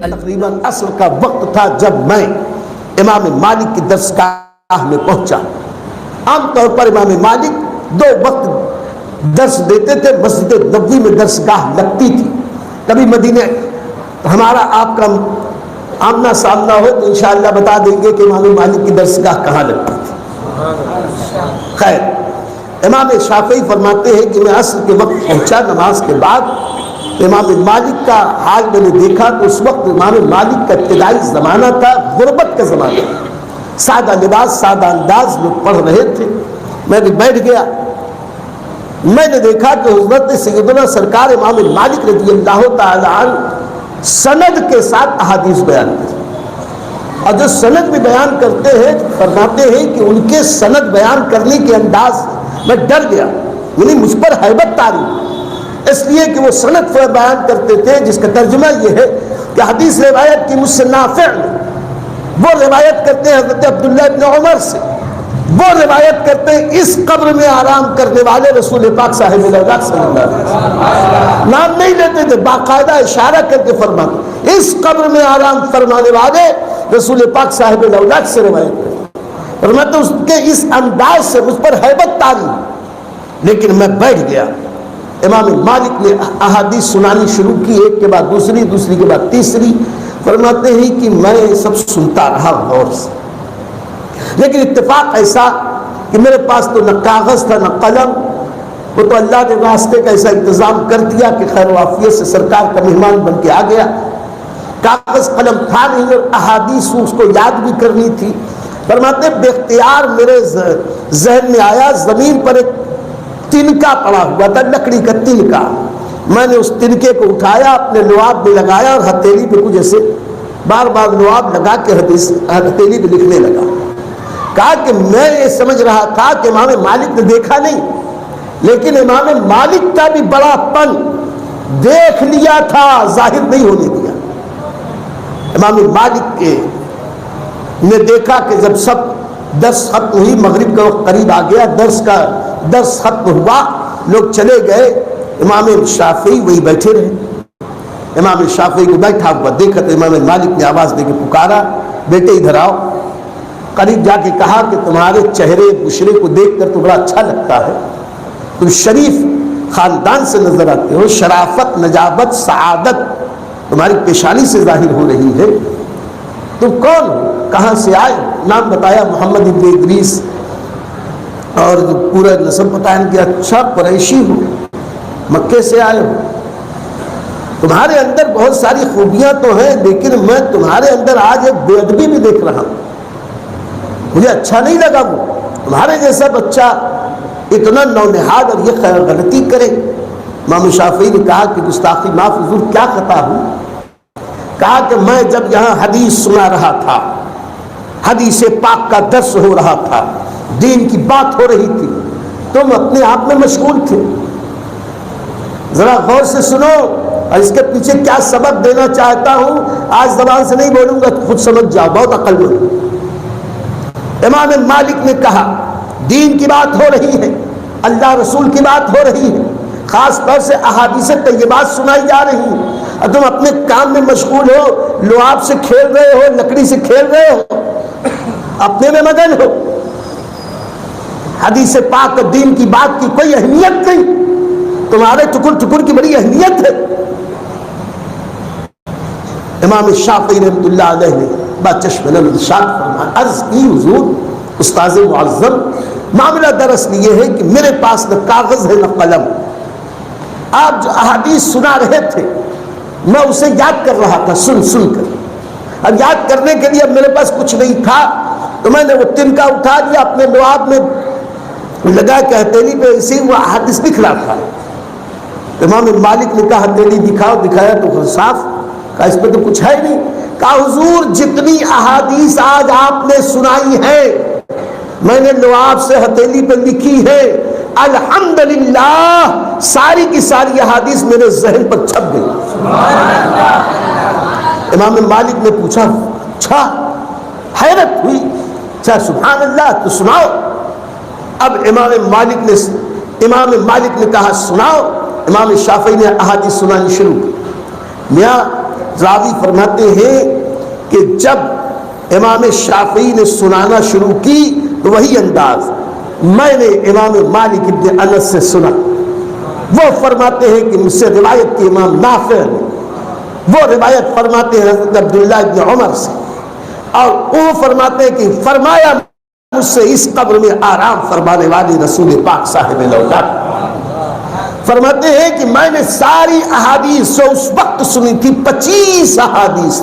تقریباً عصر کا وقت تھا جب میں امام مالک کی درسگاہ میں پہنچا۔ عام طور پر امام مالک 2 وقت درس دیتے تھے، مسجد نبوی میں درسگاہ لگتی تھی۔ کبھی مدینے ہمارا آپ کا آمنا سامنا ہو تو انشاءاللہ بتا دیں گے کہ امام مالک کی درسگاہ کہاں لگتی تھی۔ خیر، امام شافعی فرماتے ہیں کہ میں عصر کے وقت پہنچا نماز کے بعد، امام مالک کا حال میں نے دیکھا تو اس وقت امام مالک کا ابتدائی زمانہ تھا، غربت کا زمانہ، سادہ لباس، سادہ انداز، لوگ پڑھ رہے تھے۔ میں بھی بیٹھ گیا۔ میں نے دیکھا کہ حضرت سیدنا سرکار امام مالک رضی اللہ تعالی عنہ سند کے ساتھ احادیث بیان کرتے، اور جو سند بھی بیان کرتے ہیں فرماتے ہیں کہ ان کے سند بیان کرنے کے انداز میں ڈر گیا، یعنی مجھ پر ہیبت طاری، اس لیے کہ وہ سند بیان کرتے تھے جس کا ترجمہ یہ ہے کہ حدیث روایت کی مجھ سے نافع نے، وہ روایت کرتے ہیں حضرت عبداللہ ابن عمر سے، وہ روایت کرتے ہیں اس قبر میں آرام کرنے والے رسول پاک صاحب العلاق صلی اللہ علیہ وسلم، نام نہیں لیتے تھے، باقاعدہ اشارہ کر کے فرماتے اس قبر میں آرام فرمانے والے رسول پاک صاحب العلاق سے روایت کرتے، فرماتے اس کے اس انداز سے مجھ پر ہیبت طاری، لیکن میں بیٹھ گیا۔ امام مالک نے احادیث سنانی شروع کی، ایک کے بعد دوسری، دوسری کے بعد تیسری۔ فرماتے ہیں کہ میں سب سنتا رہا غور سے، لیکن اتفاق ایسا کہ میرے پاس تو نہ کاغذ تھا نہ قلم، وہ تو اللہ نے راستے کا ایسا انتظام کر دیا کہ خیر و عافیت سے سرکار کا مہمان بن کے آ گیا۔ کاغذ قلم تھا نہیں اور احادیث اس کو یاد بھی کرنی تھی۔ فرماتے بے اختیار میرے ذہن میں آیا، زمین پر ایک تنکا پڑا ہوا تھا، لکڑی کا تنکا، میں نے اس تنکے کو اٹھایا، اپنے لعاب میں لگایا اور ہتھیلی پہ کچھ ایسے بار بار لعاب لگا کے ہتھیلی پہ لکھنے لگا۔ کہا کہ میں یہ سمجھ رہا تھا کہ امام مالک نے دیکھا نہیں، لیکن امام مالک کا بھی بڑا پن دیکھ لیا تھا، ظاہر نہیں ہونے دیا۔ امام مالک نے دیکھا کہ جب سب درس ختم ہوئی، مغرب کا وقت قریب آ گیا، درس ختم ہوا، لوگ چلے گئے، امام شافعی وہی بیٹھے رہے۔ امام شافعی کو بیٹھا ہوا دیکھا تو امام مالک نے آواز دے کے پکارا، بیٹے ادھر آؤ۔ قریب جا کے کہا کہ تمہارے چہرے بشرے کو دیکھ کر تو بڑا اچھا لگتا ہے، تم شریف خاندان سے نظر آتے ہو، شرافت، نجابت، سعادت تمہاری پیشانی سے ظاہر ہو رہی ہے، تم کون ہو، کہاں سے آئے؟ نام بتایا، محمد ابن ادریس، اور پورا نسب بتایا کہ اچھا قریشی ہو، مکے سے آئے ہو، تمہارے اندر بہت ساری خوبیاں تو ہیں، لیکن میں تمہارے اندر آج ایک بے ادبی بھی دیکھ رہا ہوں، مجھے اچھا نہیں لگا وہ تمہارے جیسا بچہ اتنا نونہاد اور یہ غلطی کرے۔ امام شافعی نے کہا کہ گستاخی معاف حضور، کیا خطا ہوں؟ کہا کہ میں جب یہاں حدیث سنا رہا تھا، حدیث پاک کا درس ہو رہا تھا، دین کی بات ہو رہی تھی، تم اپنے آپ میں مشغول تھے، ذرا غور سے سنو اور اس کے پیچھے کیا سبب دینا چاہتا ہوں آج زبان سے نہیں بولوں گا، خود سمجھ جاؤ، بہت عقل مند۔ امام مالک نے کہا دین کی بات ہو رہی ہے، اللہ رسول کی بات ہو رہی ہے، خاص طور سے احادیث طیبات سنائی جا رہی ہیں، اور تم اپنے کام میں مشغول ہو، لعاب سے کھیل رہے ہو، لکڑی سے کھیل رہے ہو، اپنے میں مگن ہو، حدیث پاک اور دین کی بات کی کوئی اہمیت نہیں، تمہارے ٹکر ٹکر کی بڑی اہمیت ہے۔ امام شافعی رحمۃ اللہ علیہ نے بچشم نظر ارشاد فرمایا، عرض کی حضور استاذ معظم، معاملہ دراصل یہ ہے کہ میرے پاس نہ کاغذ ہے نہ قلم، آپ جو احادیث سنا رہے تھے میں اسے یاد کر رہا تھا سن سن کر، اب یاد کرنے کے لیے اب میرے پاس کچھ نہیں تھا تو میں نے وہ تنکا اٹھا دیا، اپنے لعاب میں لگا کہ ہتھیلی پہ اسی وہ حدیث لکھ رہا تھا۔ امام مالک نے کہا ہتھیلی دکھاؤ، دکھایا تو صاف، کہا اس پہ تو کچھ ہے نہیں، کہا حضور جتنی احادیث آج آپ نے سنائی ہے میں نے لعاب سے ہتھیلی پہ لکھی ہے، الحمدللہ ساری کی ساری احادیث میرے ذہن پر چھپ گئی۔ امام مالک نے پوچھا، اچھا، حیرت ہوئی، اچھا سبحان اللہ، تو سناؤ۔ اب امام مالک نے کہا سناؤ۔ امام شافعی نے احادیث سنانی شروع کی۔ میاں راوی فرماتے ہیں کہ جب امام شافعی نے سنانا شروع کی تو وہی انداز میں نے امام مالک ابن انس سے سنا۔ وہ فرماتے ہیں کہ مجھ سے روایت کی امام نافع نے، وہ روایت فرماتے ہیں حضرت عبداللہ ابن عمر سے، اور وہ فرماتے ہیں کہ فرمایا مجھ سے اس قبر میں آرام فرمانے والے رسول پاک صاحب لولاک فرماتے ہیں کہ میں نے ساری احادیث اس وقت سنی تھی، 25 احادیث،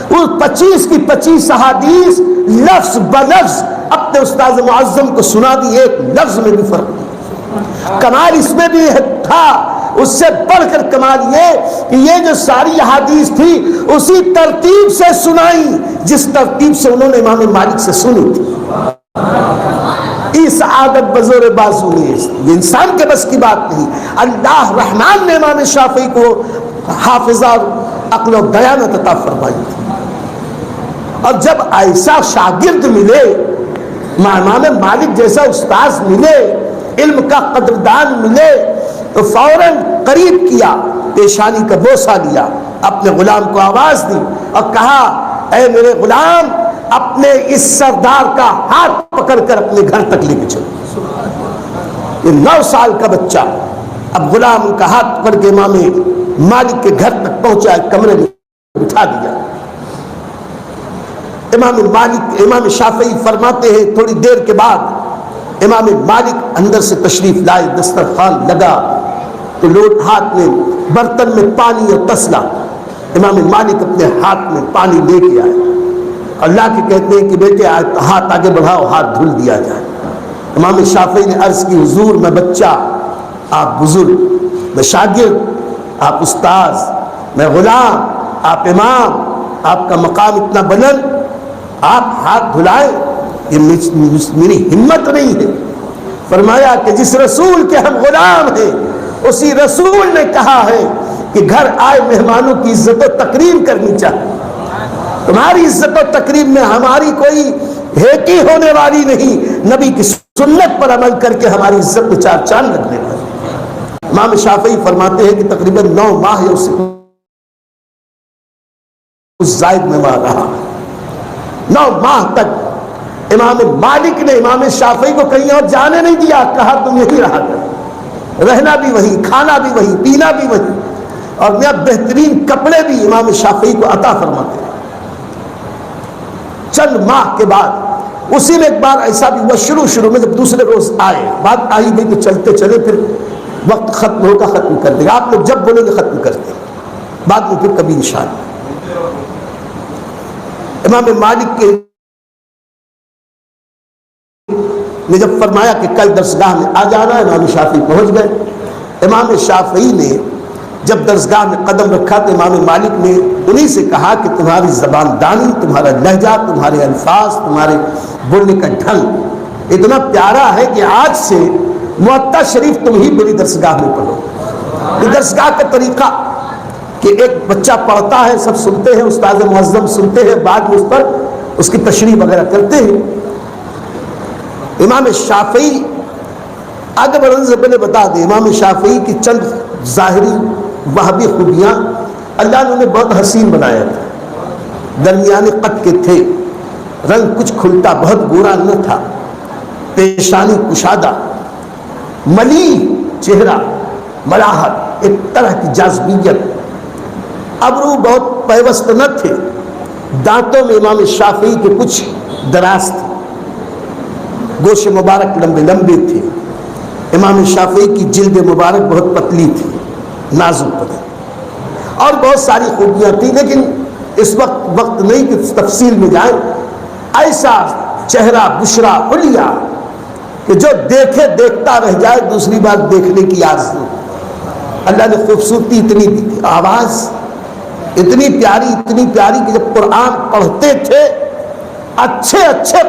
اس 25 کی 25 احادیث لفظ بلفظ اپنے استاذ معظم کو سنا دی، ایک لفظ میں بھی فرق نہیں۔ کمال اس میں بھی تھا، اس سے بڑھ کر کمال یہ کہ یہ جو ساری احادیث تھی اسی ترتیب سے سنائی جس ترتیب سے انہوں نے امام مالک سے سنی تھی۔ اس عادت بزور بازو نہیں، یہ انسان کے بس کی بات نہیں۔ اللہ رحمان نے امام شافعی کو حافظہ اور عقل و دیانت عطا فرمائی تھی، اور جب ایسا شاگرد ملے، امام مالک جیسا استاذ ملے، علم کا قدردان ملے، تو فوراً قریب کیا، پیشانی کا بوسہ لیا، اپنے غلام کو آواز دی اور کہا اے میرے غلام اپنے اس سردار کا ہاتھ پکڑ کر اپنے گھر تک لے کے چلو۔ یہ 9 سال کا بچہ اب غلام کا ہاتھ پکڑ کے امام مالک کے گھر تک پہنچا، کمرے میں بٹھا دیا۔ امام شافعی فرماتے ہیں تھوڑی دیر کے بعد امام مالک اندر سے تشریف لائے، دسترخوان لگا تو لوٹ ہاتھ میں برتن میں پانی اور تسلا، امام مالک اپنے ہاتھ میں پانی لے کے آئے، اللہ کے کہتے ہیں کہ بیٹے ہاتھ آگے بڑھاؤ، ہاتھ دھل دیا جائے۔ امام شافعی نے عرض کی حضور میں بچہ، آپ بزرگ، میں شاگرد، آپ استاذ، میں غلام، آپ امام، آپ کا مقام اتنا بلند، آپ ہاتھ دھلائیں، یہ میری ہمت نہیں ہے۔ فرمایا کہ جس رسول کے ہم غلام ہیں اسی رسول نے کہا ہے کہ گھر آئے مہمانوں کی عزت و تکریم کرنی چاہیے، تمہاری عزت و تکریم میں ہماری کوئی ہیکی ہونے والی نہیں، نبی کی سنت پر عمل کر کے ہماری عزت میں 4 چاند لگنے والی۔ امام شافعی فرماتے ہیں کہ تقریباً 9 ماہ اس زائد میں وہاں رہا، 9 ماہ تک امام مالک نے امام شافعی کو کہیں اور جانے نہیں دیا، کہا تم یہی رہا کر، رہنا بھی وہی، کھانا بھی وہی، پینا بھی وہی، اور نیا بہترین کپڑے بھی امام شافعی کو عطا فرماتے ہیں۔ چند ماہ کے بعد اسی میں ایک بار ایسا بھی ہوا، شروع میں جب دوسرے روز آئے، بات آئی گئی تو چلتے چلے، پھر وقت ختم ہوگا ختم کر دے گا، آپ لوگ جب بولیں گے ختم کر دیں، بعد میں پھر کبھی انشاءاللہ۔ امام مالک کے نے جب فرمایا کہ کل درسگاہ میں آ جانا، امام شافعی پہنچ گئے۔ امام شافعی نے جب درسگاہ میں قدم رکھا تو امام مالک نے انہی سے کہا کہ تمہاری زبان دانی، تمہارا لہجہ، تمہارے الفاظ، تمہارے بولنے کا ڈھنگ اتنا پیارا ہے کہ آج سے موطا شریف تم ہی میری درسگاہ میں پڑھو۔ یہ درسگاہ کا طریقہ کہ ایک بچہ پڑھتا ہے، سب سنتے ہیں، استاد معظم سنتے ہیں، بعد میں اس پر اس کی تشریح وغیرہ کرتے ہیں۔ امام شافعی آگے بڑھنے سے پہلے بتا دیں، امام شافعی کی چند ظاہری وہابی خوبیاں، اللہ نے انہیں بہت حسین بنایا تھا، درمیانے قد کے تھے، رنگ کچھ کھلتا، بہت گورا نہ تھا، پیشانی کشادہ، ملیح چہرہ، ملاحت، ایک طرح کی جاذبیت، ابرو بہت پیوست نہ تھے، دانتوں میں امام شافعی کے کچھ دراز تھے، گوش مبارک لمبے لمبے تھے، امام شافعی کی جلد مبارک بہت پتلی تھی، نازک بدن، اور بہت ساری خوبیاں تھیں، لیکن اس وقت نہیں کہ تفصیل میں جائیں۔ ایسا چہرہ بشرا حلیہ کہ جو دیکھے دیکھتا رہ جائے، دوسری بار دیکھنے کی آرزو۔ اللہ نے خوبصورتی اتنی دی تھی، آواز اتنی پیاری کہ جب قرآن پڑھتے تھے اچھے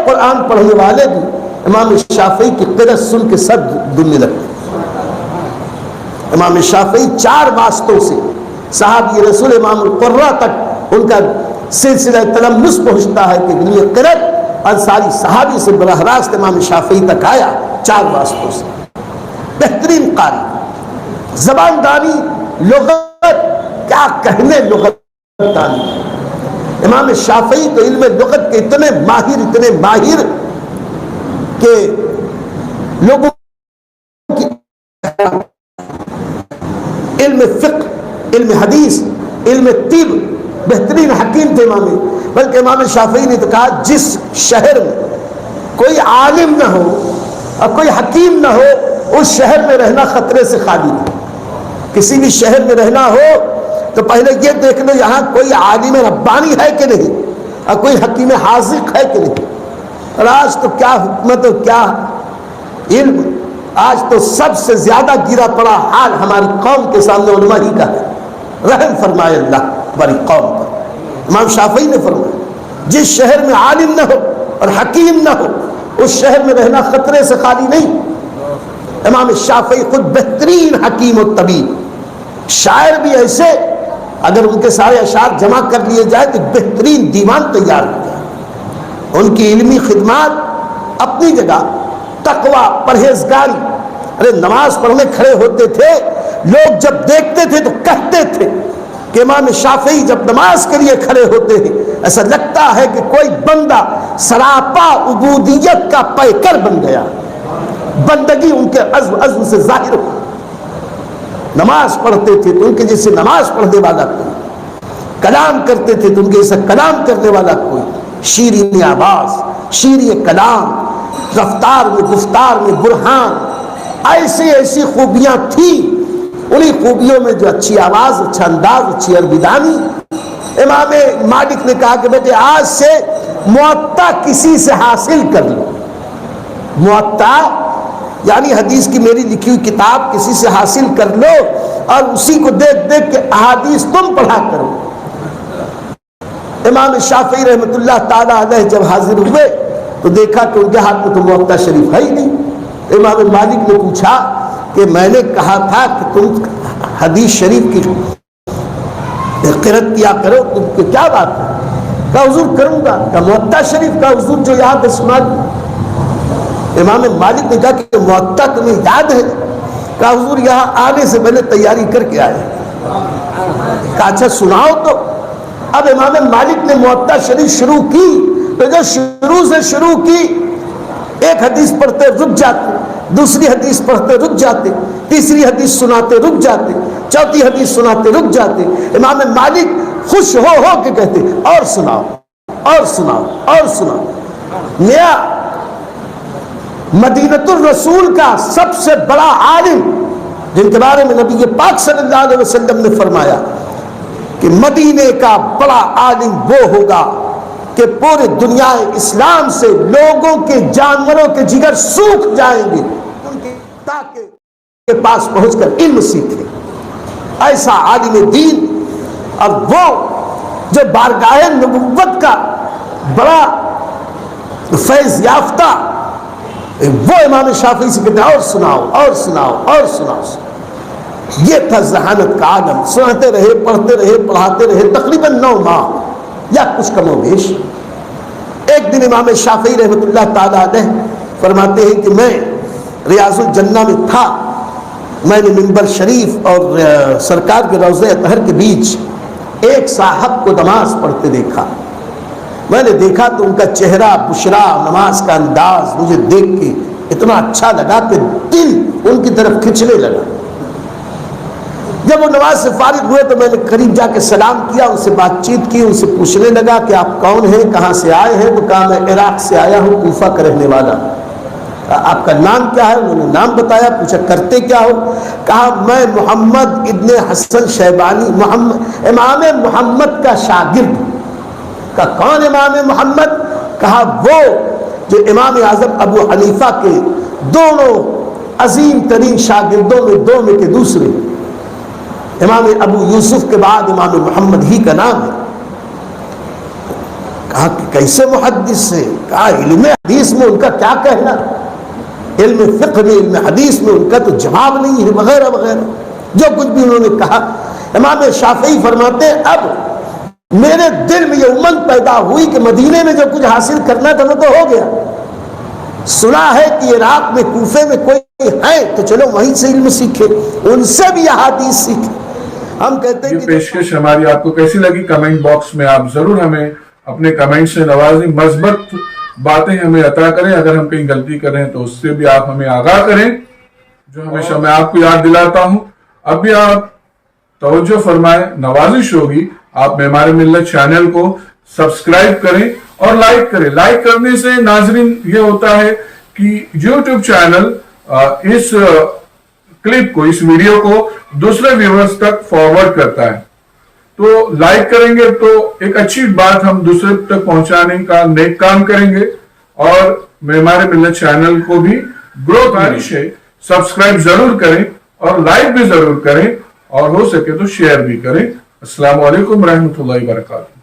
قرآن پڑھنے والے بھی امام شافعی کی قرأت سن کے سر دھننے لگتے. امام شافعی 4 واسطوں سے صحابی رسول امام القرہ تک ان کا سلسلہ تلمس پہنچتا ہے کہ علم قرأت انصاری صحابی سے براہ راست امام شافعی تک آیا 4 واسطوں سے. بہترین قاری، زبان دانی، لغت، کیا کہنے لغت دانی. امام شافعی تو علم لغت کے اتنے ماہر کہ لوگوں کی علم فقہ، علم حدیث، علم طب، بہترین حکیم تھے امام. بلکہ امام شافعی نے تو کہا جس شہر میں کوئی عالم نہ ہو اور کوئی حکیم نہ ہو اس شہر میں رہنا خطرے سے خالی ہے. کسی بھی شہر میں رہنا ہو تو پہلے یہ دیکھ لو یہاں کوئی عالم ربانی ہے کہ نہیں اور کوئی حکیم حاذق ہے کہ نہیں. اور آج تو کیا حکمت اور کیا علم، آج تو سب سے زیادہ گرا پڑا حال ہماری قوم کے سامنے علماء ہی کا ہے. رحم فرمائے اللہ ہماری قوم پر. امام شافعی نے فرمایا جس شہر میں عالم نہ ہو اور حکیم نہ ہو اس شہر میں رہنا خطرے سے خالی نہیں. امام شافعی خود بہترین حکیم و طبیب، شاعر بھی ایسے اگر ان کے سارے اشعار جمع کر لیے جائے تو بہترین دیوان تیار ہو جائے. ان کی علمی خدمات اپنی جگہ، تقوی، پرہیزگاری. ارے نماز پڑھنے کھڑے ہوتے تھے لوگ جب دیکھتے تھے تو کہتے تھے کہ امام شافعی جب نماز کے لیے کھڑے ہوتے ہیں ایسا لگتا ہے کہ کوئی بندہ سراپا عبودیت کا پیکر بن گیا. بندگی ان کے عزم سے ظاہر ہو. نماز پڑھتے تھے تو ان کے جیسے نماز پڑھنے والا کوئی، کلام کرتے تھے تو ان کے جیسا کلام کرنے والا کوئی. شیرین آواز، شیرین کلام، رفتار میں گفتار میں برہان، ایسی خوبیاں تھیں. انہی خوبیوں میں جو اچھی آواز، اچھا انداز، اچھی عربی دانی. امام مالک نے کہا کہ بیٹے آج سے موطا کسی سے حاصل کر لو. موطا یعنی حدیث کی میری لکھی ہوئی کتاب کسی سے حاصل کر لو اور اسی کو دیکھ دیکھ کے احادیث تم پڑھا کرو. امام شافعی رحمۃ اللہ تعالی علیہ جب حاضر ہوئے تو دیکھا کہ ان کے ہاتھ میں تو موطا شریف ہے ہی نہیں. امام مالک نے پوچھا کہ میں نے کہا تھا کہ تم حدیث شریف کی قرأت کیا کرو، تم کی کیا بات ہے؟ کہا حضور کروں گا. کہا موطا شریف کا حضور جو یاد ہے. امام مالک نے کہا کہ موطا تمہیں یاد ہے؟ کہا حضور یہاں آنے سے میں نے تیاری کر کے آیا. کہا اچھا سناؤ تو. اب امام مالک نے موطا شریف شروع کی تو جو شروع سے شروع کی ایک حدیث پڑھتے رک جاتے، دوسری حدیث پڑھتے رک جاتے، تیسری حدیث سناتے رک جاتے، چوتھی حدیث سناتے رک جاتے. امام مالک خوش ہو کے کہتے اور سناؤ اور سناؤ اور سناؤ. نیا مدینۃ الرسول کا سب سے بڑا عالم جن کے بارے میں نبی پاک صلی اللہ علیہ وسلم نے فرمایا کہ مدینے کا بڑا عالم وہ ہوگا کہ پورے دنیا اسلام سے لوگوں کے، جانوروں کے جگر سوکھ جائیں گے تاکہ کے پاس پہنچ کر علم سیکھیں. ایسا عالم دین اور وہ جو بارگاہ نبوت کا بڑا فیض یافتہ، وہ امام شافعی سے کہتے ہیں اور سناؤ اور سناؤ اور سناؤ. یہ تھا ذہانت کا عالم. سناتے رہے، پڑھتے رہے، پڑھاتے رہے تقریباً 9 ماہ یا کچھ کم و بیش. ایک دن امام شافعی رحمۃ اللہ تعالی علیہ فرماتے ہیں کہ میں ریاض الجنہ میں تھا. میں نے منبر شریف اور سرکار کے روضہ اطہر کے بیچ ایک صاحب کو نماز پڑھتے دیکھا. میں نے دیکھا تو ان کا چہرہ، بشرا، نماز کا انداز مجھے دیکھ کے اتنا اچھا لگا کہ دل ان کی طرف کھنچنے لگا. جب وہ نماز سے فارغ ہوئے تو میں نے قریب جا کے سلام کیا، ان سے بات چیت کی، ان سے پوچھنے لگا کہ آپ کون ہیں، کہاں سے آئے ہیں؟ تو کہا میں عراق سے آیا ہوں، کوفہ کا رہنے والا. آپ کا نام کیا ہے؟ انہوں نے نام بتایا. پوچھا کرتے کیا ہو؟ کہا میں محمد ابن حسن شیبانی، امام محمد کا شاگرد. کہا کون امام محمد؟ کہا وہ جو امام اعظم ابو حنیفہ کے دونوں عظیم ترین شاگردوں میں 2 میں کے دوسرے. امام ابو یوسف کے بعد امام محمد ہی کا نام ہے. کہا کہ کیسے محدث ہے؟ کہا علم حدیث میں ان کا کیا کہنا، علم فقہ میں، علم حدیث میں ان کا تو جواب نہیں ہے، وغیرہ وغیرہ جو کچھ بھی انہوں نے کہا. امام شافعی فرماتے ہیں اب میرے دل میں یہ امنگ پیدا ہوئی کہ مدینے میں جو کچھ حاصل کرنا تھا وہ تو ہو گیا. سنا ہے کہ عراق میں کوفے میں کوئی ہے تو چلو وہیں سے علم سیکھے، ان سے بھی احادیث سیکھے. ہم کہتے ہیں یہ پیشکش ہماری آپ کو کیسی لگی؟ کمنٹ باکس میں آپ ضرور ہمیں اپنے کمنٹ سے نوازیں، مثبت باتیں ہمیں عطا کریں. اگر ہم کہیں غلطی کریں تو اس سے بھی آپ ہمیں آگاہ کریں. جو ہمیشہ میں آپ کو یاد دلاتا ہوں، اب بھی آپ توجہ فرمائیں، نوازش ہوگی آپ معمار ملت چینل کو سبسکرائب کریں اور لائک کریں. لائک کرنے سے ناظرین یہ ہوتا ہے کہ یوٹیوب چینل اس کلپ کو، اس ویڈیو کو دوسرے ویورز تک فارورڈ کرتا ہے. تو لائک کریں گے تو ایک اچھی بات ہم دوسرے تک پہنچانے کا نیک کام کریں گے، اور معمار ملت چینل کو بھی گروتھ گزارش ہے سبسکرائب ضرور کریں اور لائک بھی ضرور کریں، اور ہو سکے تو شیئر بھی کریں. السلام علیکم ورحمۃ اللہ وبرکاتہ.